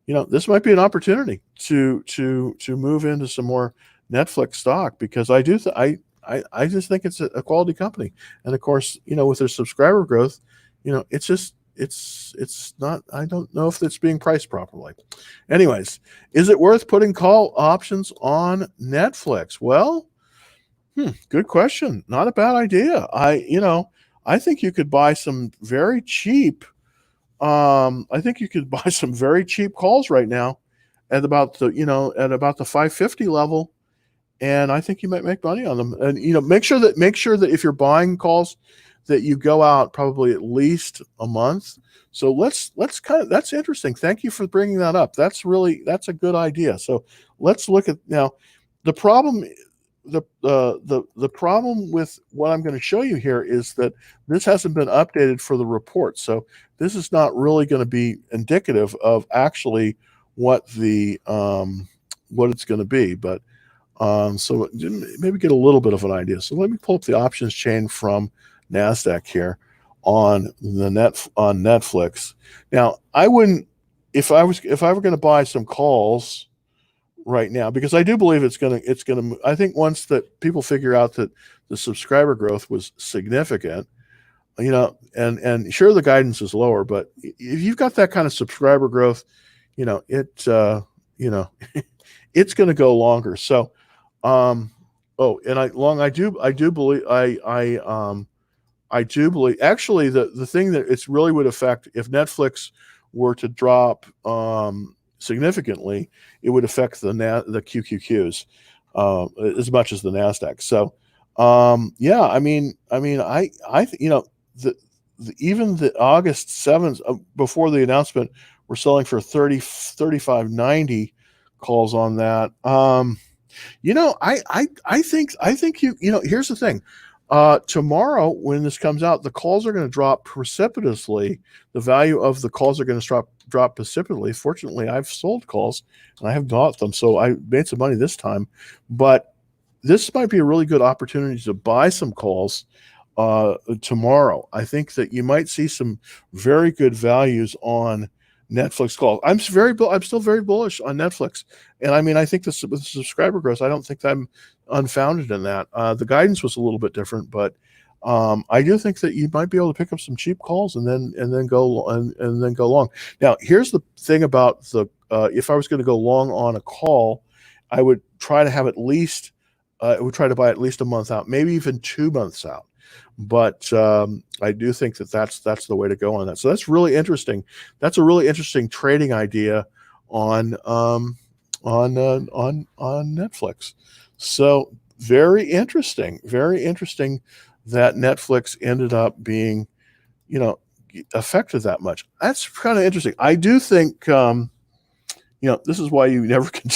[SPEAKER 1] this might be an opportunity to move into some more Netflix stock, because I just think it's a quality company, and of course, with their subscriber growth, it's not. I don't know if it's being priced properly. Anyways, is it worth putting call options on Netflix? Well, good question. Not a bad idea. I think you could buy some very cheap. I think you could buy some very cheap calls right now at about the 550 level, and I think you might make money on them. And make sure that if you're buying calls, that you go out probably at least a month. So let's that's interesting. Thank you for bringing that up. That's a good idea. So let's look at now the problem. The problem with what I'm going to show you here is that this hasn't been updated for the report. So this is not really going to be indicative of actually what it's going to be. But so maybe get a little bit of an idea. So let me pull up the options chain from NASDAQ here on Netflix. Now, I wouldn't, if I were going to buy some calls right now, because I do believe it's going to, I think once that people figure out that the subscriber growth was significant, and sure, the guidance is lower, but if you've got that kind of subscriber growth, it's going to go longer. So, and I do believe actually the thing that it's really would affect if Netflix were to drop significantly, it would affect the QQQs as much as the NASDAQ. So even the August 7th before the announcement, we're selling for 35.90 calls on that. I think here's the thing. Tomorrow, when this comes out, the calls are going to drop precipitously. The value of the calls are going to drop precipitously. Fortunately, I've sold calls and I have bought them, so I made some money this time. But this might be a really good opportunity to buy some calls tomorrow. I think that you might see some very good values on Netflix calls. I'm still very bullish on Netflix, and I think the subscriber growth, I don't think I'm unfounded in that. The guidance was a little bit different, but I do think that you might be able to pick up some cheap calls and then go long. Now, here's the thing about if I was going to go long on a call, I would try to have I would try to buy at least a month out, maybe even 2 months out. But I do think that that's the way to go on that. So that's really interesting. That's a really interesting trading idea on Netflix. So very interesting that Netflix ended up being, affected that much. That's kind of interesting. I do think, this is why you never can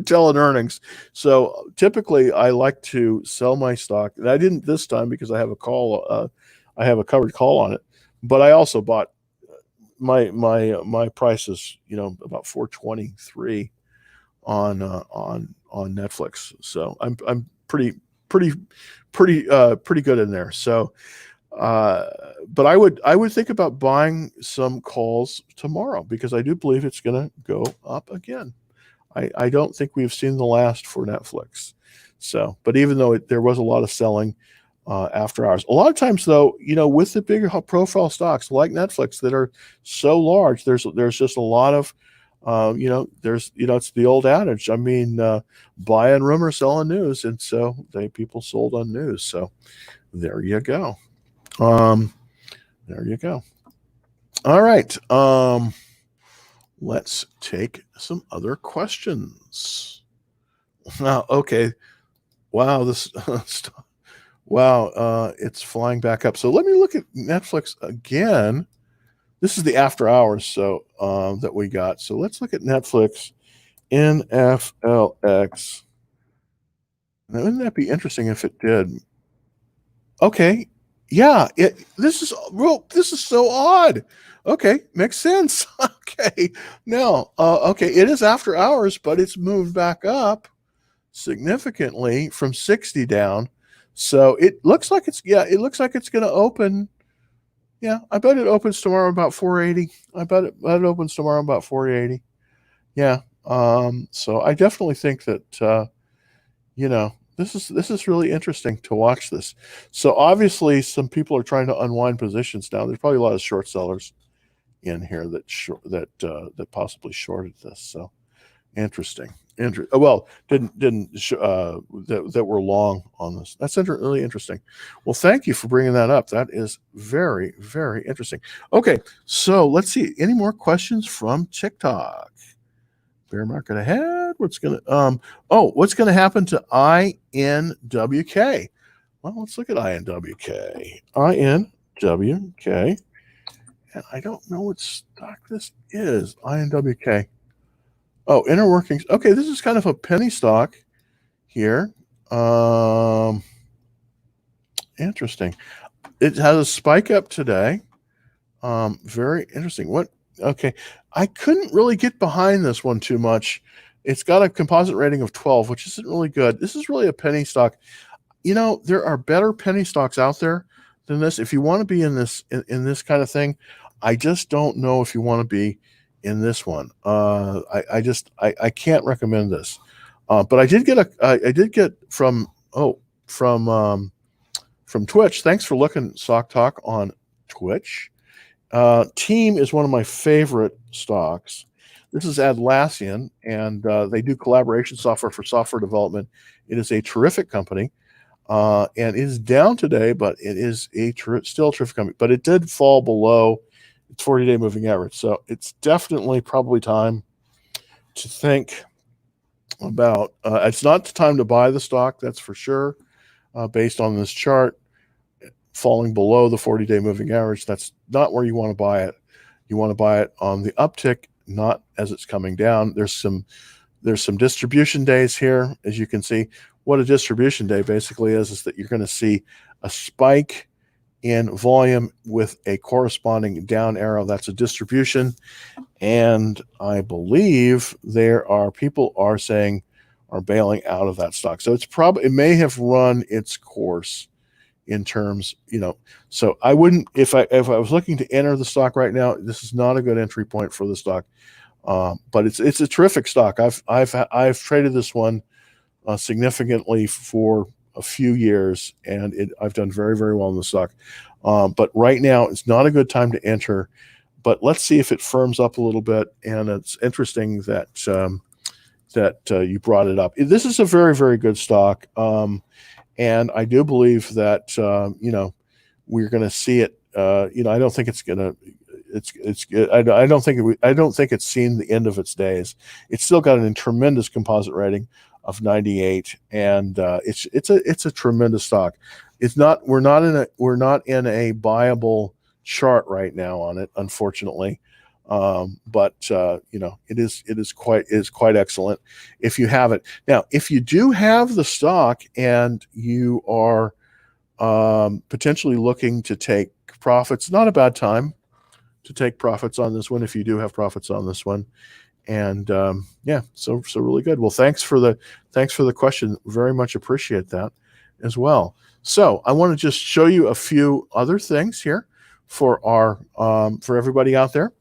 [SPEAKER 1] tell in earnings. So typically I like to sell my stock, and I didn't this time because I have a covered call on it, but I also bought my price is, about 423 on Netflix. So I'm pretty good in there. So, but I would think about buying some calls tomorrow because I do believe it's going to go up again. I don't think we've seen the last for Netflix. So, but even though there was a lot of selling after hours, a lot of times though, with the bigger profile stocks like Netflix that are so large, there's just a lot of it's the old adage. Buy on rumor, sell on news, and so people sold on news. So there you go. There you go. All right. Let's take some other questions. Okay. Wow. It's flying back up. So let me look at Netflix again. This is the after hours. So, that we got. So let's look at Netflix NFLX. Now, wouldn't that be interesting if it did? Okay. Yeah, this is so odd. Okay, makes sense. Okay. Now, it is after hours, but it's moved back up significantly from 60 down. So it looks like it's going to open. Yeah, I bet it opens tomorrow about 480. I bet it opens tomorrow about 480. Yeah. So I definitely think that this is really interesting to watch this. So obviously, some people are trying to unwind positions now. There's probably a lot of short sellers in here that possibly shorted this. So interesting. Well, that were long on this. That's really interesting. Well, thank you for bringing that up. That is very, very interesting. Okay, so let's see. Any more questions from TikTok? Bear market ahead. What's going to happen to INWK? Well, let's look at INWK. INWK. And I don't know what stock this is. INWK. Oh, inner workings. Okay, this is kind of a penny stock here. Interesting. It has a spike up today. Very interesting. Okay. I couldn't really get behind this one too much. It's got a composite rating of 12, which isn't really good. This is really a penny stock. There are better penny stocks out there than this. If you want to be in this kind of thing, I just don't know if you want to be in this one. I can't recommend this. But I did get from Twitch. Thanks for looking, Stock Talk, on Twitch. Team is one of my favorite stocks. This is Atlassian, and they do collaboration software for software development. It is a terrific company, and it is down today, but it is still a terrific company. But it did fall below its 40-day moving average, so it's definitely probably time to think about. It's not the time to buy the stock, that's for sure, based on this chart. Falling below the 40-day moving average, that's not where you want to buy it. You want to buy it on the uptick, not as it's coming down. There's some distribution days here, as you can see. What a distribution day basically is that you're going to see a spike in volume with a corresponding down arrow. That's a distribution, and I believe people are bailing out of that stock. So it may have run its course in terms, so I wouldn't, if I was looking to enter the stock right now, this is not a good entry point for the stock. But it's a terrific stock. I've traded this one significantly for a few years, and I've done very, very well in the stock. But right now it's not a good time to enter, but let's see if it firms up a little bit. And it's interesting that you brought it up. This is a very, very good stock. And I do believe that, we're going to see it. I don't think it's going to, I don't think it's seen the end of its days. It's still got a tremendous composite rating of 98, and it's a tremendous stock. We're not in a buyable chart right now on it, unfortunately. But it is quite excellent if you have it. Now, if you do have the stock and you are potentially looking to take profits, not a bad time to take profits on this one if you do have profits on this one. And so really good. Well, thanks for the question. Very much appreciate that as well. So I want to just show you a few other things here for everybody out there.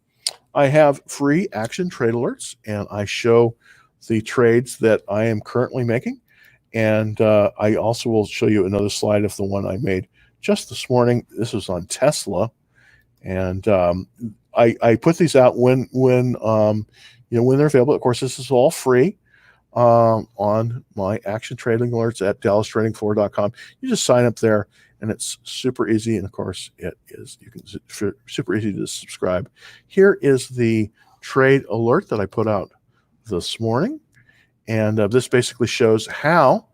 [SPEAKER 1] I have free action trade alerts, and I show the trades that I am currently making. And I also will show you another slide of the one I made just this morning. This was on Tesla, and I put these out when they're available. Of course, this is all free on my action trading alerts at dallastradingfloor.com. You just sign up there, and it's super easy. And of course, super easy to subscribe. Here is the trade alert that I put out this morning, and this basically shows how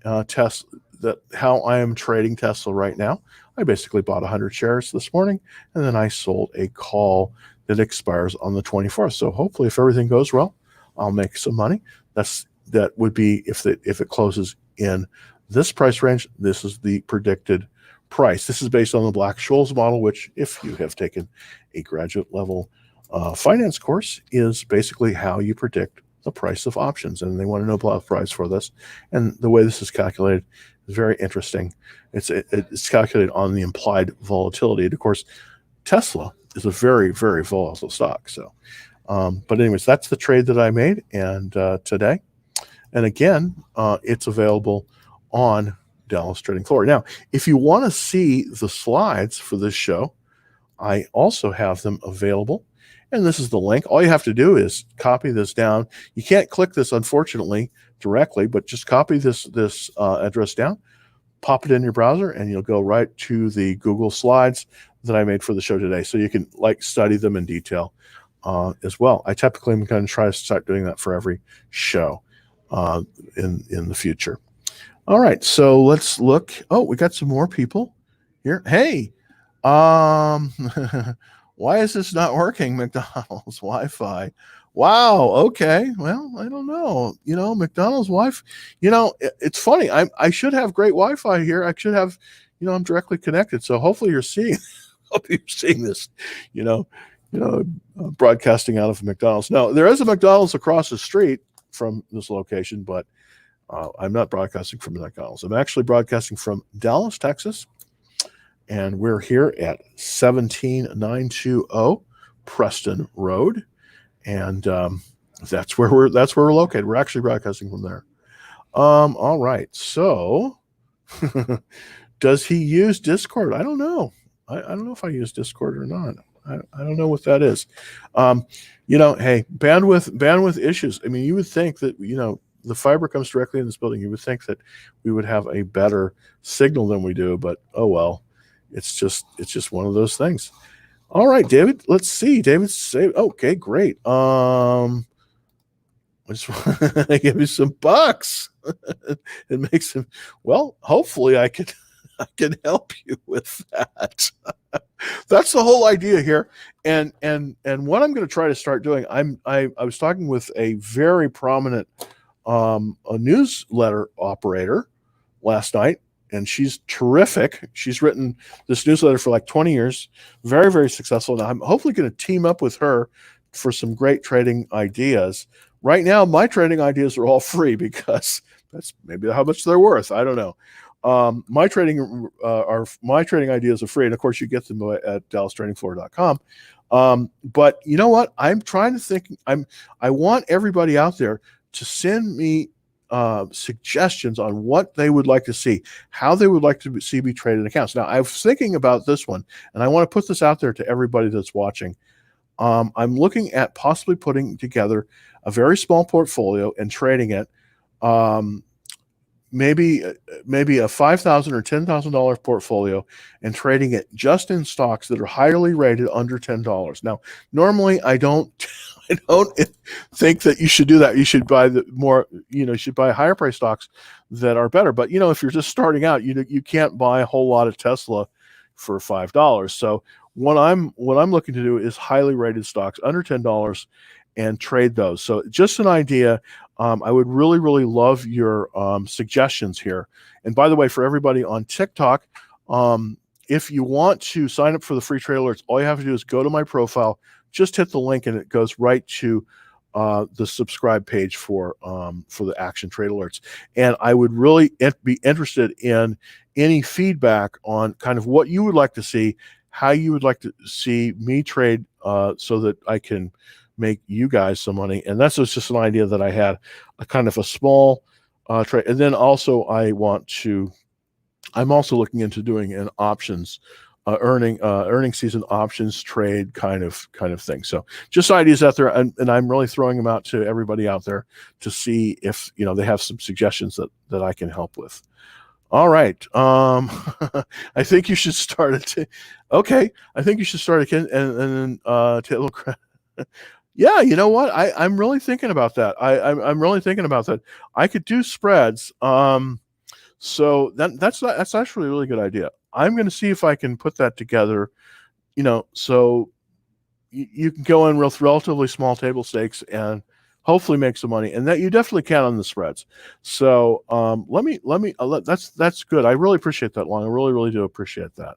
[SPEAKER 1] how I am trading Tesla right now. I basically bought 100 shares this morning, and then I sold a call that expires on the 24th. So hopefully, if everything goes well, I'll make some money. That would be if it closes in this price range. This is the predicted price. This is based on the Black-Scholes model, which, if you have taken a graduate level finance course, is basically how you predict the price of options. And they want to know the price for this. And the way this is calculated is very interesting. It's calculated on the implied volatility. And of course, Tesla is a very, very volatile stock. So, but anyways, that's the trade that I made today. And again, it's available on Dallas Trading Floor. Now, if you want to see the slides for this show, I also have them available. And this is the link. All you have to do is copy this down. You can't click this, unfortunately, directly, but just copy this address down, pop it in your browser, and you'll go right to the Google Slides that I made for the show today. So you can study them in detail. as well. I typically am going to try to start doing that for every show in the future. All right, so let's look. Oh, we got some more people here. Hey, um, why is this not working? McDonald's Wi-Fi. Wow. Okay. Well, I don't know. McDonald's Wi-Fi. It's funny. I should have great Wi-Fi here. I should have. I'm directly connected. So hopefully you're seeing. Hope you're seeing this. You know. Broadcasting out of McDonald's. Now there is a McDonald's across the street from this location, but I'm not broadcasting from McDonald's. I'm actually broadcasting from Dallas, Texas, and we're here at 17920 Preston Road, and that's where we're located. We're actually broadcasting from there. All right. So, does he use Discord? I don't know. I don't know if I use Discord or not. I don't know what that is. Hey, bandwidth issues. I mean, you would think that the fiber comes directly in this building. You would think that we would have a better signal than we do, but oh well. It's just one of those things. All right, David. Let's see. David's say, okay, great. I just want to give you some bucks and make some. Well, hopefully, I can help you with that. That's the whole idea here. And what I'm going to try to start doing. I was talking with a very prominent a newsletter operator last night. And she's terrific. She's written this newsletter for like 20 years, very, very successful. And I'm hopefully going to team up with her for some great trading ideas. Right now, my trading ideas are all free because that's maybe how much they're worth. I don't know. My trading ideas are free, and of course, you get them at DallasTradingFloor.com. But you know what? I'm trying to think. I want everybody out there to send me suggestions on what they would like to see, how they would like to see me traded accounts. Now, I was thinking about this one, and I want to put this out there to everybody that's watching. I'm looking at possibly putting together a very small portfolio and trading it. Maybe a $5,000 or $10,000 portfolio and trading it just in stocks that are highly rated under $10. Now, normally I don't think that you should do that. You should buy you should buy higher price stocks that are better. But if you're just starting out, you can't buy a whole lot of Tesla for $5. So what I'm looking to do is highly rated stocks under $10 and trade those. So just an idea. I would really, really love your suggestions here. And by the way, for everybody on TikTok, if you want to sign up for the free trade alerts, all you have to do is go to my profile, just hit the link, and it goes right to the subscribe page for the Action Trade Alerts. And I would really be interested in any feedback on kind of what you would like to see, how you would like to see me trade so that I can make you guys some money. And that's just an idea that I had, a kind of a small trade. And then also I'm also looking into doing an options earning season options trade kind of thing. So just ideas out there, and I'm really throwing them out to everybody out there to see if they have some suggestions that I can help with. All right. I think you should start it. Okay. I think you should start again and then Taylor. Yeah, you know what? I'm really thinking about that. I'm really thinking about that. I could do spreads. So that's actually a really good idea. I'm going to see if I can put that together. So you can go in with relatively small table stakes and hopefully make some money, and that you definitely can on the spreads. So that's good. I really appreciate that, Long. I really, really do appreciate that.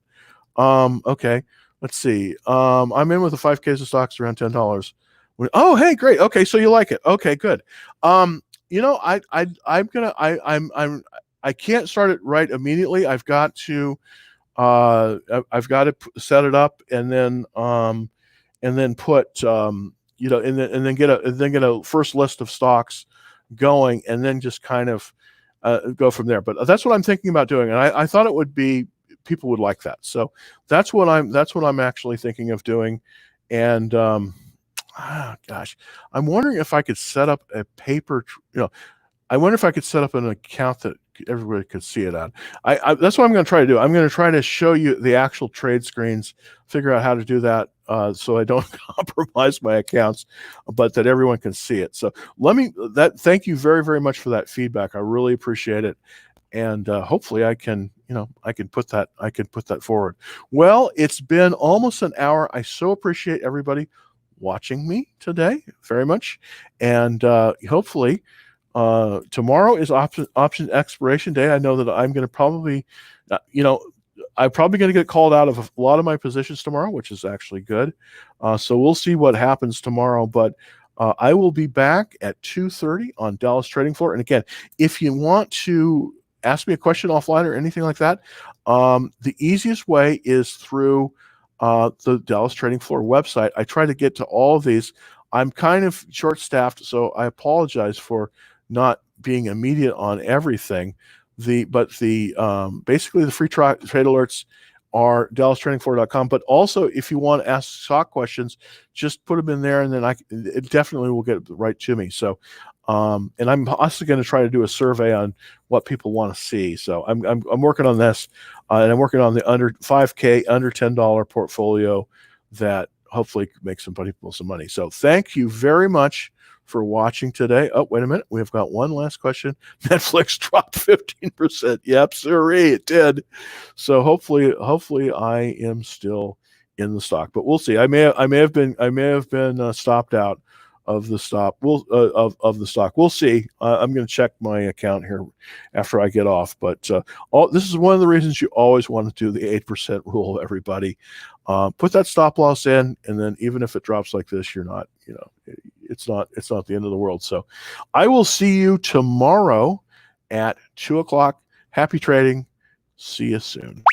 [SPEAKER 1] Okay, let's see. I'm in with the 5Ks of stocks around $10. Oh, hey, great. Okay, so you like it. Okay, good. I can't start it right immediately. I've got to set it up and then put and then get a first list of stocks going, and then just kind of go from there. But that's what I'm thinking about doing, and I thought it would be, people would like that. So that's what I'm actually thinking of doing. And gosh, I'm wondering if I could set up a paper. I wonder if I could set up an account that everybody could see it on. That's what I'm going to try to do. I'm going to try to show you the actual trade screens, figure out how to do that so I don't compromise my accounts, but that everyone can see it. So thank you very, very much for that feedback. I really appreciate it. And hopefully I can put that forward. Well, it's been almost an hour. I so appreciate everybody watching me today very much. And hopefully tomorrow is option expiration day. I know that I'm going to probably, I'm probably going to get called out of a lot of my positions tomorrow, which is actually good. So we'll see what happens tomorrow. But I will be back at 2:30 on Dallas Trading Floor. And again, if you want to ask me a question offline or anything like that, the easiest way is through the Dallas Trading Floor website. I try to get to all of these. I'm kind of short-staffed, so I apologize for not being immediate on everything. Basically the free trade alerts are DallasTradingFloor.com. But also, if you want to ask stock questions, just put them in there, and then it definitely will get right to me. So, and I'm also going to try to do a survey on what people want to see. So I'm working on this, and I'm working on the under 5K, under $10 portfolio that hopefully makes some people some money. So thank you very much for watching today. Oh, wait a minute. We've got one last question. Netflix dropped 15%. Yep, sirree, it did. So hopefully I am still in the stock, but we'll see. I may have been stopped out of the stock. Of the stock. We'll see. I'm going to check my account here after I get off. But this is one of the reasons you always want to do the 8% rule. Everybody, put that stop loss in, and then even if it drops like this, you're not. It's not the end of the world. So I will see you tomorrow at 2 o'clock. Happy trading. See you soon.